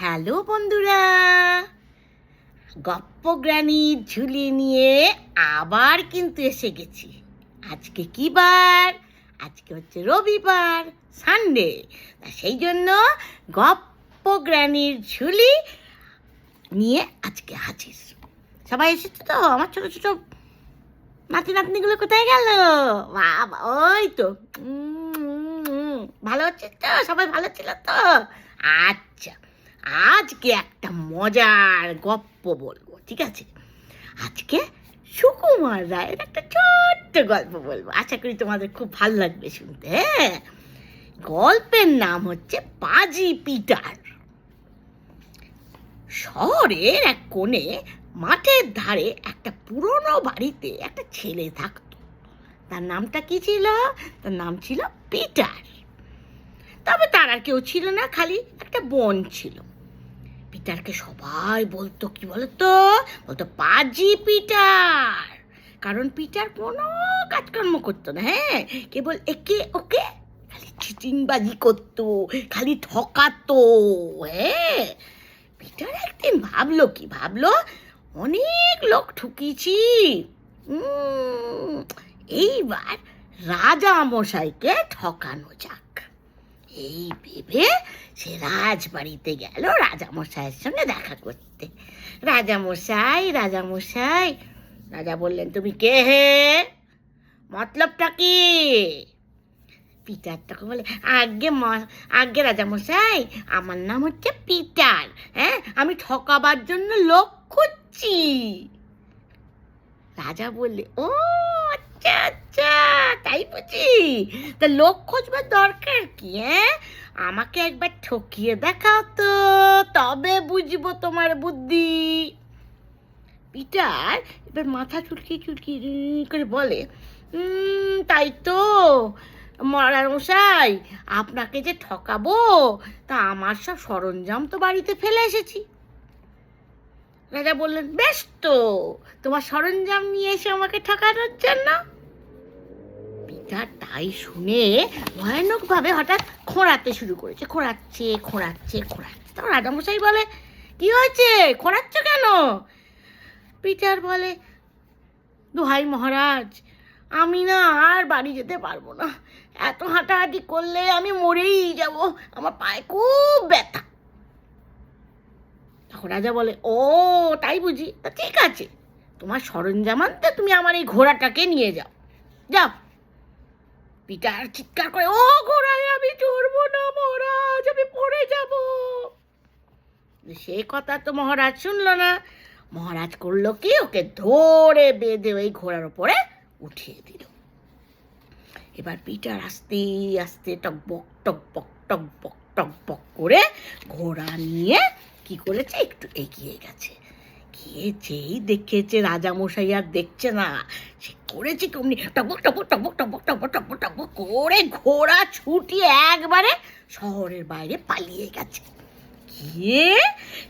Hello বন্ধুরা, গপ্প গ্রানির ঝুলি নিয়ে আবার কিন্তু এসে গেছি। আজকে কি বার? আজকে হচ্ছে রবিবার, সানডে। তা সেই জন্য গপ্প গ্রানির ঝুলি নিয়ে আজকে হাজির। সবাই এসেছে তো? আমার ছোট ছোট নাতি নাতনিগুলো কোথায় গেল? বাবা, ওই তো। ভালো হচ্ছে তো? সবাই ভালো ছিল তো? আচ্ছা, আজকে একটা মজার গপ্প বলবো, ঠিক আছে? আজকে সুকুমার রায়ের একটা ছোট্ট গল্প বলবো। আশা করি তোমাদের খুব ভালো লাগবে শুনতে। হ্যাঁ, গল্পের নাম হচ্ছে পাজি পিটার। শহরের এক কোণে মাঠের ধারে একটা পুরনো বাড়িতে একটা ছেলে থাকতো। তার নামটা কি ছিল? তার নাম ছিল পিটার। তবে তার আর কেউ ছিল না, খালি একটা বোন ছিল। পিটারকে সবাই বলতো, কি বলতো? বলতো পাজি পিটার। কারণ পিটার কোনো কাজকর্ম করতো না। হ্যাঁ, কেবল একে ওকে খালি চিটিংবাজি করতো, খালি ঠকাতো। হ্যাঁ, পিটার একদিন ভাবলো, অনেক লোক ঠকিয়েছি, এইবার রাজা মশাইকে ঠকানো যাক। এই ভেবে সে রাজবাড়িতে গেল রাজামশাইয়ের সঙ্গে দেখা করতে। রাজামশাই, রাজা বললেন, তুমি কে হে? মতলবটা কি? পিটার তখন বলে, আগে রাজামশাই, আমার নাম হচ্ছে পিটার। হ্যাঁ, আমি ঠকাবার জন্য লোক খুঁজছি। রাজা বললে, ও আচ্ছা আচ্ছা, তাই বুঝি? তা লোক খোঁজবার দরকার কি? হ্যাঁ, আমাকে একবার ঠকিয়ে দেখাও তো, তবে বুঝবো তোমার বুদ্ধি। পিটার এবার মাথা চুলকি করে বলে, তাই তো মশাই, আপনাকে যে ঠকাবো, তা আমার সব সরঞ্জাম তো বাড়িতে ফেলে এসেছি। রাজা বললেন, বেশ তো, তোমার সরঞ্জাম নিয়ে এসে আমাকে ঠকানোর জন্য। পিটার তাই শুনে ভয়ানকভাবে হঠাৎ খোঁড়াতে শুরু করেছে। খোঁড়াচ্ছে। তখন রাজামশাই বলে, কি হয়েছে, খোঁড়াচ্ছ কেন? পিটার বলে, দোহাই মহারাজ, আমি না আর বাড়ি যেতে পারবো না। এত হাঁটাহাঁটি করলে আমি মরেই যাব, আমার পায়ে খুব ব্যথা। তখন রাজা বলে, ও তাই বুঝি? তা ঠিক আছে, তোমার সরঞ্জাম আনতে তুমি আমার এই ঘোড়াটাকে নিয়ে যাও। পিটার চিৎকার করে, ও ঘোড়ায় আমি চড়বো না মহারাজ, আমি পড়ে যাব। সে কথা তো মহারাজ শুনলো না। মহারাজ করলো কি, ওকে ধরে বেঁধে ওই ঘোড়ার উপরে উঠিয়ে দিল। এবার পিটার আস্তে আস্তে টকবক করে ঘোড়া নিয়ে কি করেছে, একটু এগিয়ে গেছে। যেই দেখেছে রাজামশাই আর দেখছে না, সে করেছে কেমনি, টকবক করে ঘোড়া ছুটিয়ে একবারে শহরের বাইরে পালিয়ে গেছে। গিয়ে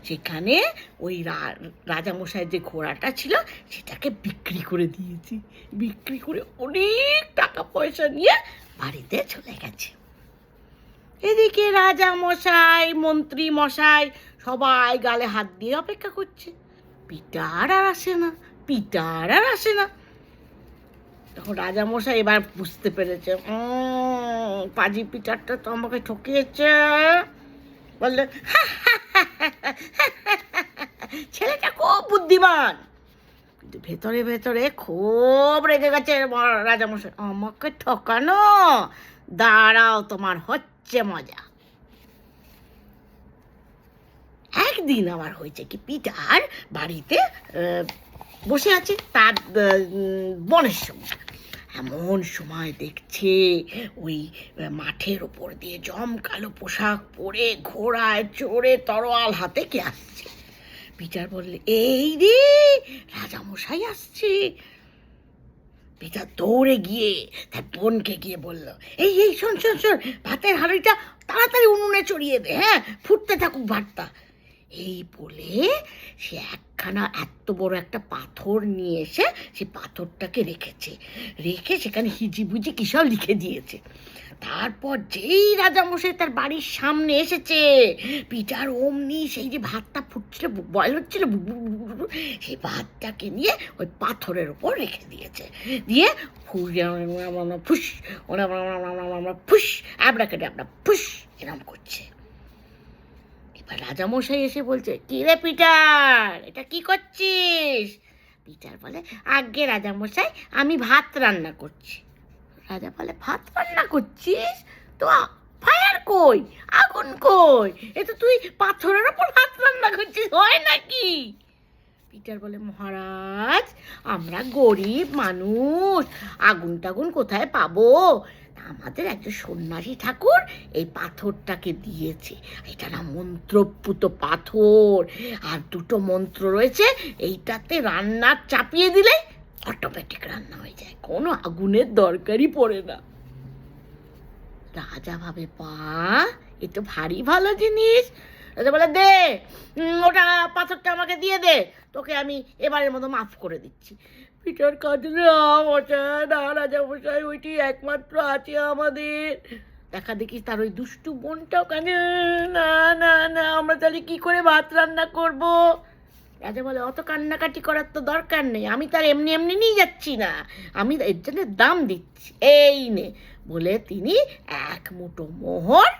সেখানে ওই রাজামশাইয়ের যে ঘোড়াটা ছিল সেটাকে বিক্রি করে দিয়েছি। বিক্রি করে অনেক টাকা পয়সা নিয়ে বাড়িতে চলে গেছে। এদিকে রাজামশাই, মন্ত্রী মশাই সবাই গালে হাত দিয়ে অপেক্ষা করছে। পিটার আর আসে না। তখন রাজামশাই এবার বুঝতে পেরেছে, পাজি পিটারটা তো আমাকে ঠকিয়েছে। বললেন, ছেলেটা খুব বুদ্ধিমান। কিন্তু ভেতরে খুব রেগে গেছে রাজামশাই, আমাকে ঠকানো, দাঁড়াও, তোমার হচ্ছে মজা। একদিন আমার হয়েছে কি, পিটার বাড়িতে বসে আছে তার বনের সময়। এমন সময় দেখছে ওই মাঠের ওপর দিয়ে জমকালো পোশাক পরে ঘোড়ায় চড়ে তরোয়াল হাতে কে আসছে। পিটার বললে, এই রে, রাজামশাই আসছে। পিটার দৌড়ে গিয়ে তার বোনকে গিয়ে বলল, এই শোন, ভাতের হাঁড়িটা তাড়াতাড়ি উনুনে চড়িয়ে দে, হ্যাঁ, ফুটতে থাকুক ভাতটা। এই বলে সে একখানা এত বড় একটা পাথর নিয়ে এসে সে পাথরটাকে রেখে সেখানে হিজিবুজি কি সব লিখে দিয়েছে। তারপর যেই রাজামশাই তার বাড়ির সামনে এসেছে, পিটার অমনি সেই যে ভাতটা ফুটছিল, বয়েল হচ্ছিল, সেই ভাতটাকে নিয়ে ওই পাথরের ওপর রেখে দিয়েছে। দিয়ে ফুস ফুস আবড়াকেডাবড়া ফুস এরম করছে। এবার রাজামশাই এসে বলছে, কি রে পিটার, এটা কি করছিস? পিটার বলে, আজ্ঞে রাজামশাই, আমি ভাত রান্না করছি। রাজা বলে, ভাত রান্না করছিস? তো ফায়ার কই, আগুন কই? এ তো তুই পাথরের ওপর ভাত রান্না করছিস, হয় নাকি? পিটার বলে, মহারাজ, আমরা গরিব মানুষ, আগুন টাগুন কোথায় পাবো? আমাদের একজন সন্ন্যাসী ঠাকুর এই পাথরটাকে দিয়েছে। এটা না মন্ত্রপুত পাথর, আর দুটো মন্ত্র রয়েছে, এইটাতে রান্না চাপিয়ে দিলেই অটোমেটিক রান্না হয়ে যায়, কোনো আগুনের দরকারই পড়ে না। রাজা ভাবে, পা এ তো ভারী ভালো জিনিস। রাজা বলে, দে ওটা পাথরটা আমাকে দিয়ে দে, তোকে আমি এবারের মতো মাফ করে দিচ্ছি। পিটার কাঁদে, না রাজা মশাই, ওইটি একমাত্র আছে আমাদের। দেখা দেখি তার ওই দুষ্টু বোনটাও কাঁদে, না না না, আমরা তাহলে কি করে ভাত রান্না করব? রাজা বলে, অত কান্নাকাটি করার তো দরকার নেই, আমি তার এমনি এমনি নিয়ে যাচ্ছি না, আমি এর জন্য দাম দিচ্ছি, এই নে। বলে তিনি এক মুঠো মোহর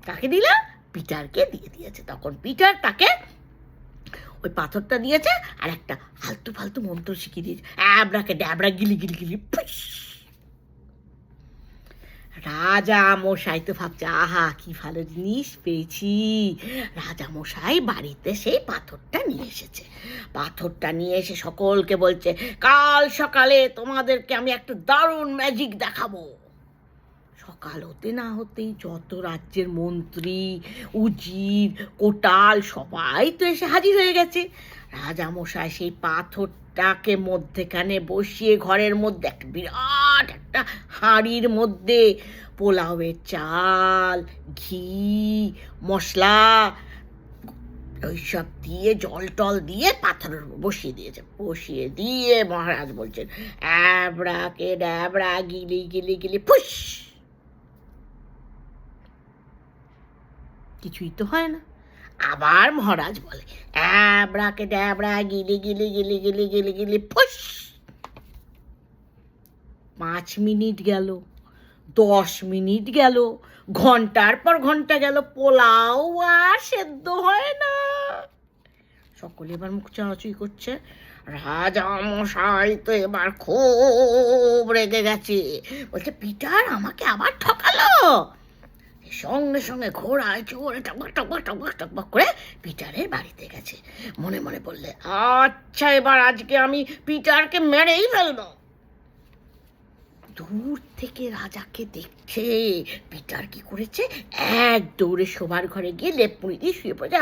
তাকে দিলাম, পিটারকে দিয়ে দিয়েছে। তখন পিটার তাকে ওই পাথরটা দিয়েছে আর একটা ফালতু ফালতু মন্ত্র শিখিয়ে দিয়েছে, অ্যাবড়াকে ড্যাবড়া গিলি গিলি গিলি ফুস। রাজা মশাই তো ভাবছে, আহা কি ভালো জিনিস পেয়েছি। রাজা মশাই বাড়িতে সেই পাথরটা নিয়ে এসেছে। পাথরটা নিয়ে এসে সকলকে বলছে, কাল সকালে তোমাদেরকে আমি একটা দারুণ ম্যাজিক দেখাবো। সকাল হতে না হতেই যত রাজ্যের মন্ত্রী, উজির, কোটাল সবাই তো এসে হাজির হয়ে গেছে। রাজামশাই সেই পাথরটাকে মধ্যেখানে বসিয়ে ঘরের মধ্যে একটা বিরাট একটা হাঁড়ির মধ্যে পোলাওয়ের চাল, ঘি, মশলা ওইসব দিয়ে জল টল দিয়ে পাথরের বসিয়ে দিয়েছে। বসিয়ে দিয়ে মহারাজ বলছেন, অ্যাবড়াকে ড্যাবড়া গিলি গিলি গিলি ফুস। কিছুই তো হয় না। আবার মহারাজ বলে, অ্যাবড়াকে ড্যাবড়া গিলি গিলি গিলি গিলি গিলি গিলি ফুস। 5 মিনিট গেল, 10 মিনিট গেল, ঘন্টার পর ঘন্টা গেল, পোলাও আর সেদ্ধ হয় না। সকলে এবার মুখ চাওয়াচুই করছে। রাজা মশাই তো এবার খুব রেগে গেছে, বলছে, পিটার আমাকে আবার ঠকালো। সঙ্গে সঙ্গে ঘোড়ায় চড়ে টকবক টকবক টকবক টকবক করে পিটারের বাড়িতে গেছে। মনে মনে বললে, আচ্ছা এবার আজকে আমি পিটারকে মেরেই ফেলবো। দূর থেকে রাজাকে দেখছে, পিটার কি করেছে, এক দৌড়ে শোবার ঘরে গিয়ে লেপ মুড়ি দিয়ে শুয়ে পড়েছে।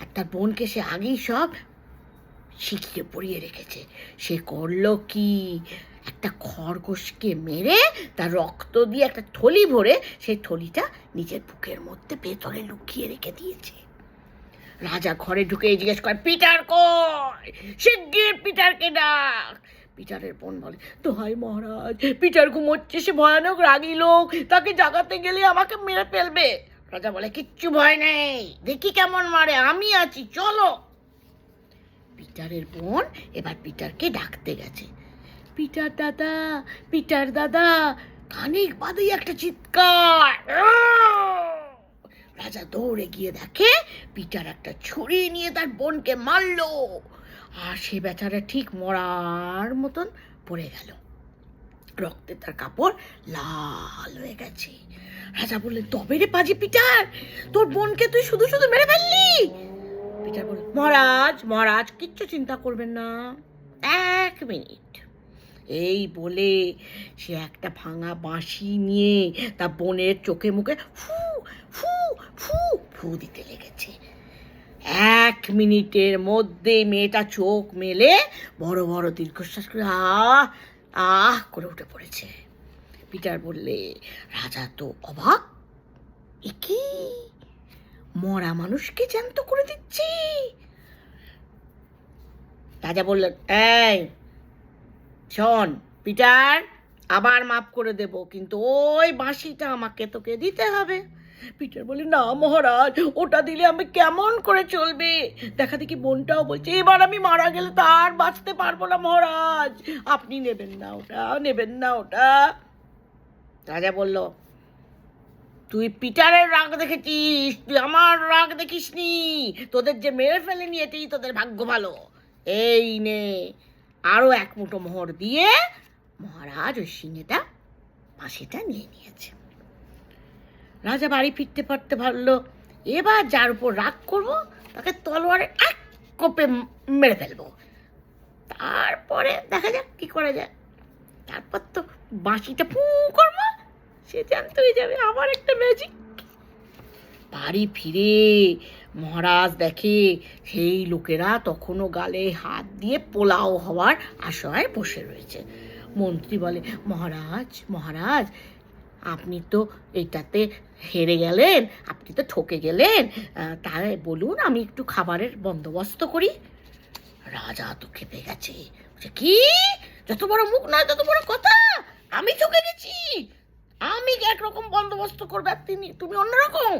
আর তার বোনকে সে আগেই সব শিখিয়ে পড়িয়ে রেখেছে। সে করলো কি, একটা খরগোশকে মেরে তার রক্ত দিয়ে একটা থলি ভরে সেই থলিটা নিজের বুকের মধ্যে ভেতরে লুকিয়ে রেখে দিয়েছে। রাজা ঘরে ঢুকে জিজ্ঞেস করে, পিটার কই, শিগগির পিটারকে ডাক। পিটারের বোন বলে, দোহাই মহারাজ, পিটার ঘুমোচ্ছে, সে ভয়ানক রাগী লোক, তাকে জাগাতে গেলে আমাকে মেরে ফেলবে। রাজা বলে, কিচ্ছু ভয় নেই, দেখি কেমন মারে, আমি আছি, চলো। পিটারের বোন এবার পিটারকে ডাকতে গেছে। পিটার দাদা, পিটার দাদা, খানিক বাদেই একটা চিৎকার। রাজা দৌড়ে গিয়ে দেখে পিটার একটা ছুরি নিয়ে তার বোনকে মারলো, আর সে বেচারা ঠিক মরার মতন পড়ে গেল। রক্তে তার কাপড় লাল হয়ে গেছে। রাজা বললেন, তবে রে পাজি পিটার, তোর বোনকে তুই শুধু শুধু মেরে ফেললি। পিটার বলল, মহারাজ মহারাজ, কিচ্ছু চিন্তা করবেন না, 1 মিনিট। এই বলে সে একটা ভাঙা বাঁশি নিয়ে তার বোনের চোখে মুখে ফু ফু ফু ফু দিতে লেগেছে। 1 মিনিটের মধ্যে মেয়েটা চোখ মেলে বড় বড় দীর্ঘশ্বাস করে আহ আহ করে উঠে পড়েছে। পিটার বললে, রাজা তো অবাক, এ কি, মরা মানুষকে জ্যান্ত করে দিচ্ছি। রাজা বললেন, এই শোন পিটার, আবার মাফ করে দেব, কিন্তু ওই বাঁশিটা আমাকে তোকে দিতে হবে। পিটার বলে, না মহারাজ, ওটা দিলে আমি কেমন করে চলবে? দেখা দেখি বোনটাও বলছে, এবার আমি মারা গেলে তো আর বাঁচতে পারবো না মহারাজ, আপনি নেবেন না ওটা, নেবেন না ওটা। রাজা বলল, তুই পিটারের রাগ দেখেছিস, তুই আমার রাগ দেখিসনি। তোদের যে মেরে ফেলেনি এটাই তোদের ভাগ্য ভালো। এই নে। আরো এক মুঠো মোহর দিয়ে মহারাজ ওই সিংহেটা বাঁশিটা নিয়ে নিয়েছে। রাজা বাড়ি ফিরতে পারতে ভাবলো, এবার যার উপর রাগ করবো তাকে তলোয়ারে এক কোপে মেরে ফেলবো, তারপরে দেখা যাক কি করা যায়। তারপর তো বাঁশিটা ফু করবো, সে জানতে হয়ে যাবে আমার একটা ম্যাজিক। বাড়ি ফিরে মহারাজ দেখে সেই লোকেরা তখনও গালে হাত দিয়ে পোলাও হওয়ার আশায় বসে রয়েছে। মন্ত্রী বলে, মহারাজ মহারাজ, আপনি তো এইটাতে হেরে গেলেন, আপনি তো ঠকে গেলেন, তাই বলুন আমি একটু খাবারের বন্দোবস্ত করি। রাজা তো খেপে গেছে, কি যত বড় মুখ নয় তত বড় কথা, আমি ঠকে গেছি, আমি একরকম বন্দোবস্ত করবে আর তুমি অন্যরকম,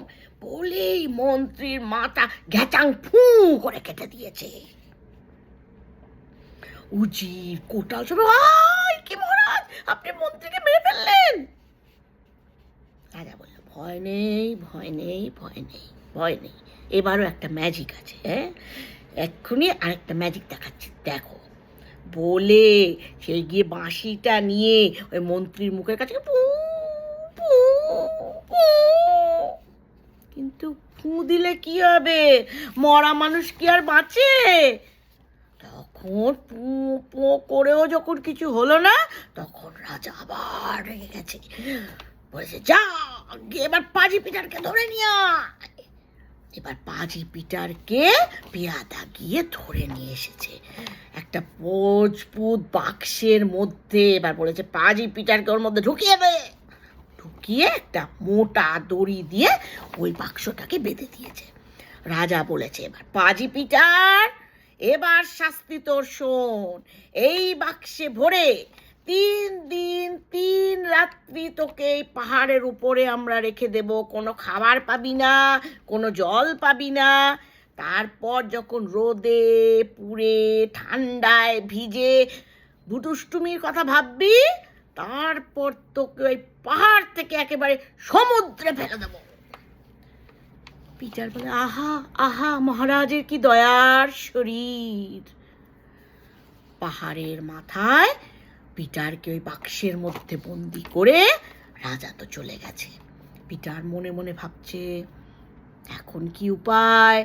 বলেই মন্ত্রীর মাথা ঘ্যাচাং ফু করে কেটে দিয়েছে। উজির কোটাল সব, কি মহারাজ, আপনি মন্ত্রীকে মেরে ফেললেন। রাজা বলল, ভয় নেই ভয় নেই ভয় নেই ভয় নেই, এবারও একটা ম্যাজিক আছে, হ্যাঁ এক্ষুনি আরেকটা ম্যাজিক দেখাচ্ছি, দেখো। বলে সে গিয়ে বাঁশিটা নিয়ে ওই মন্ত্রীর মুখের কাছে পু পু পু, কিন্তু ফু দিলে কি হবে, মরা মানুষ কি আর বাঁচে? তখন পু পু করেও যখন কিছু হলো না, তখন রাজা আবার রেগে গেছে, বলেছে, যা এবার পাজি পিটারকে ধরে নিয়ে আয়। এবার পাজি পিটারকে পেয়াদা গিয়ে ধরে নিয়ে এসেছে একটা মজবুত বাক্সের মধ্যে। এবার বলেছে, পাজি পিটারকে ওর মধ্যে ঢুকিয়ে দে। ঢুকিয়ে একটা মোটা দড়ি দিয়ে ওই বাক্সটাকে বেঁধে দিয়েছে। রাজা বলেছে, এবার পাজি পিটার, এবার শাস্তি তোর শোন, এই বাক্সে ভরে 3 দিন 3 রাত্রি তোকে এই পাহাড়ের উপরে আমরা রেখে দেব, কোনো খাবার পাবি না, কোনো জল পাবি না। তারপর যখন রোদে পুড়ে ঠান্ডায় ভিজে বুটুষ্টুমির কথা ভাববি, তারপর তোকে ওই পাহাড় থেকে একেবারে সমুদ্রে ফেলে দেব। পিটার বলে, আহা আহা, মহারাজের কি দয়ার শরীর। পাহাড়ের মাথায় পিটারকে ওই বাক্সের মধ্যে বন্দি করে রাজা তো চলে গেছে। পিটার মনে মনে ভাবছে, এখন কি উপায়?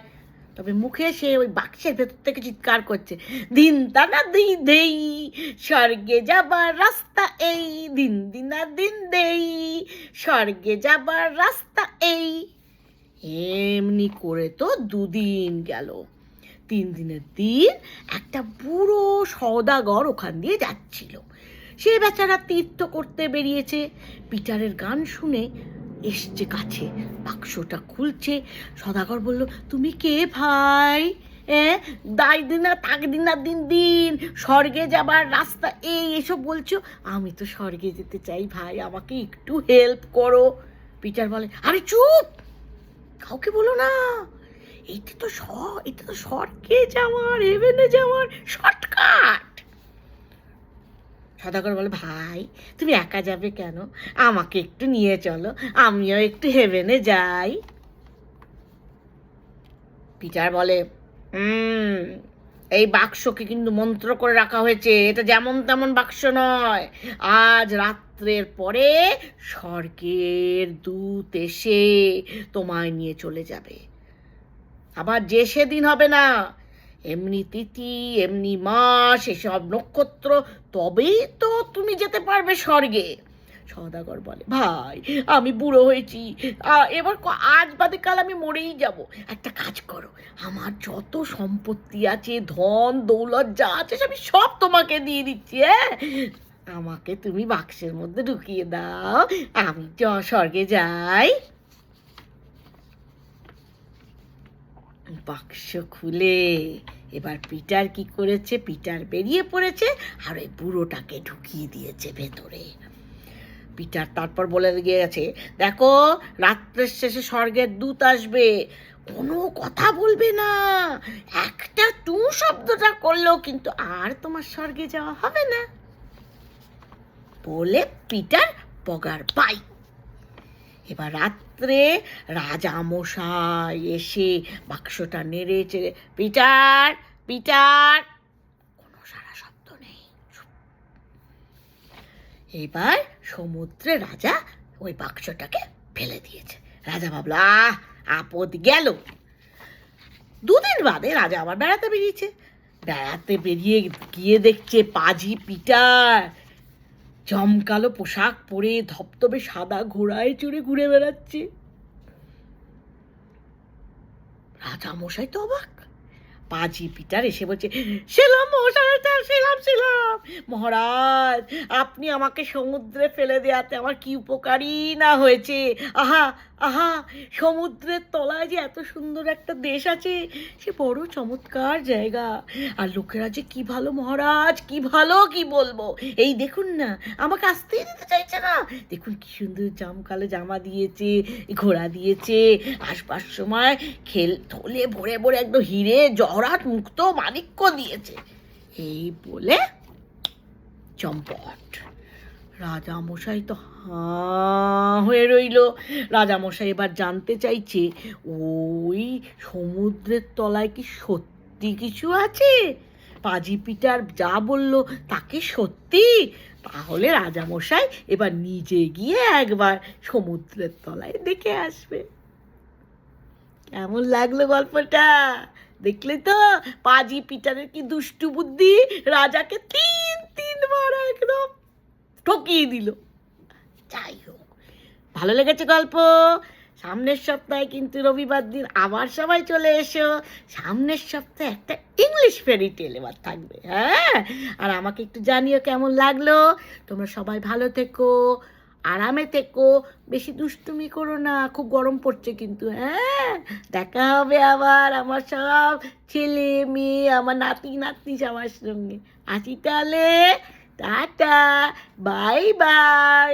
তবে মুখে সে ওই বাক্সের ভেতর থেকে চিৎকার করছে, দিন দানা দিই দেই, স্বর্গে যাবার রাস্তা এই, দিন দিনা দিন দেই, স্বর্গে যাবার রাস্তা এই। এমনি করে তো 2 দিন গেল। 3 দিনের দিন একটা বুড়ো সওদাগর ওখান দিয়ে যাচ্ছিল। সে বেচারা তীর্থ করতে বেরিয়েছে, পিটারের গান শুনে এসছে কাছে, বাক্সটা খুলছে। সওদাগর বলল, তুমি কে ভাই? দাই দিনা তাক দিনা দিন দিন, স্বর্গে যাবার রাস্তা এই এসব বলছো? আমি তো স্বর্গে যেতে চাই ভাই, আমাকে একটু হেল্প করো। পিটার বলে, আরে চুপ, কাউকে বলো না, এটা তো স্বর্গে যাওয়ার, হেভেনে যাওয়ার শর্টকাট। সদাগর বলে, ভাই তুমি একা যাবে কেন, আমাকে একটু নিয়ে চলো, আমিও একটু হেভেনে যাই। পিটার বলে, এই বাক্সকে কিন্তু মন্ত্র করে রাখা হয়েছে, এটা যেমন তেমন বাক্স নয়। আজ রাত্রের পরে স্বর্গের দূত এসে তোমায় নিয়ে চলে যাবে। আবার যে সেদিন হবে না, এমনি তিথি এমনি মাস এসব নক্ষত্র, তবেই তো তুমি যেতে পারবে স্বর্গে। সওদাগর বলে, ভাই আমি বুড়ো হয়েছি, এবার আজ বাদে কাল আমি মরেই যাব। একটা কাজ করো, আমার যত সম্পত্তি আছে, ধন দৌলত যা আছে, আমি সব তোমাকে দিয়ে দিচ্ছি, হ্যাঁ আমাকে তুমি বাক্সের মধ্যে ঢুকিয়ে দাও, আমি স্বর্গে যাই। বাক্স খুলে এবার পিটার কি করেছে, পিটার বেরিয়ে পড়েছে আর ওই বুড়োটাকে ঢুকিয়ে দিয়েছে ভেতরে। পিটার তারপর বলে গিয়েছে, দেখো রাত্রের শেষে স্বর্গের দূত আসবে, কোনো কথা বলবে না, একটা টু শব্দটা করলেও কিন্তু আর তোমার স্বর্গে যাওয়া হবে না। বলে পিটার পগার পাই। এবার রাত্রে রাজামশাই এসে বাক্সটা নেড়ে চেড়ে, পিটার পিটার, কোনো সারা শব্দ নেই। এবার সমুদ্রে রাজা ওই বাক্সটাকে ফেলে দিয়েছে। রাজা ভাবল, আপদ গেল। দুদিন বাদে রাজা আবার বেড়াতে বেরিয়েছে। বেড়াতে বেরিয়ে গিয়ে দেখছে পাজি পিটার জমকালো পোশাক পরে ধবধবে সাদা ঘোড়ায় চড়ে ঘুরে বেড়াচ্ছে। রাজা মশাই তো অবাক। পাজি পিটার এসে বলছে, সেলাম মহারাজ, সেলাম মহারাজ, আপনি আমাকে সমুদ্রে ফেলে দেওয়াতে আমার কি উপকারই না হয়েছে। আহা আহা, সমুদ্রের তলায় যে এত সুন্দর একটা দেশ আছে, সে বড় চমৎকার জায়গা। আর লোকেরা যে কি ভালো মহারাজ, কি ভালো, কি বলবো। এই দেখুন না, আমাকে আসতেই দিতে চাইছে না। দেখুন কি সুন্দর জামকালো জামা দিয়েছে, ঘোড়া দিয়েছে, আসবার সময় থলে ভরে ভরে একদম হিরে জহরাত মুক্ত মাণিক্য দিয়েছে। এই বলে চম্পট। রাজামশাই তো হাঁ হয়ে রইল। রাজামশাই এবার জানতে চাইছে, ওই সমুদ্রের তলায় কি সত্যি কিছু আছে? পাজি পিটার যা বলল তাকে সত্যি? তাহলে রাজামশাই এবার নিজে গিয়ে একবার সমুদ্রের তলায় দেখে আসবে। কেমন লাগলো গল্পটা? দেখলে তো পাজি পিটারের কি দুষ্টু বুদ্ধি, রাজাকে তিনবার একদম ঠকিয়ে দিল। যাই হোক, ভালো লেগেছে গল্প? সামনের সপ্তাহে কিন্তু রবিবার দিন আবার সবাই চলে এসো। সামনের সপ্তাহে একটা ইংলিশ ফেরি টেল এবার থাকবে। হ্যাঁ, আর আমাকে একটু জানিও কেমন লাগলো। তোমরা সবাই ভালো থেকো, আরামে থেকো, বেশি দুষ্টুমি করো না, খুব গরম পড়ছে কিন্তু। হ্যাঁ, দেখা হবে আবার আমার সব ছেলে মেয়ে, আমার নাতি নাতনি সবার সঙ্গে। আসি তাহলে, টাটা, বাই বাই।